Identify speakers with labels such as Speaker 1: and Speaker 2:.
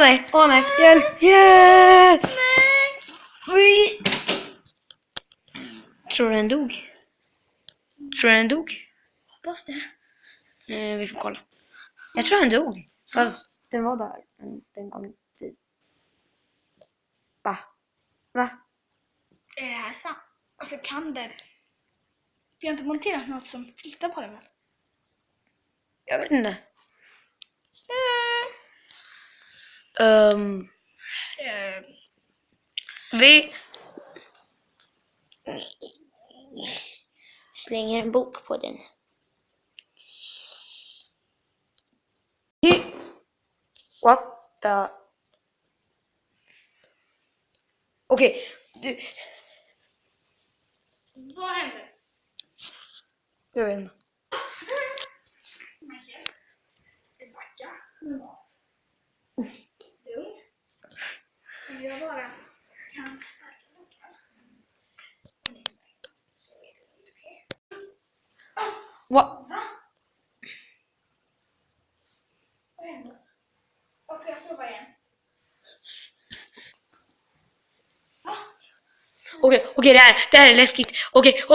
Speaker 1: Åh nej, hjälp, hjälp! Fy! Tror du den dog? Tror du den dog?
Speaker 2: Hoppas det.
Speaker 1: Vi får kolla. Jag tror den dog. Fast den var där. Den kom dit. Va?
Speaker 2: Är det här sant? Alltså kan det... Vi har inte monterat något som flyttar på den väl?
Speaker 1: Jag vet inte. Vi slänger en bok på den. What the... Okej, du...
Speaker 2: Vad händer?
Speaker 1: Jag vet inte.
Speaker 2: Det backar. Lugnt. Jag bara kan sparka luckan. Så är det inte okej.
Speaker 1: What?
Speaker 2: Va? Vad händer? Okej, jag provar igen. Va?
Speaker 1: Okej, det här är läskigt. Okej.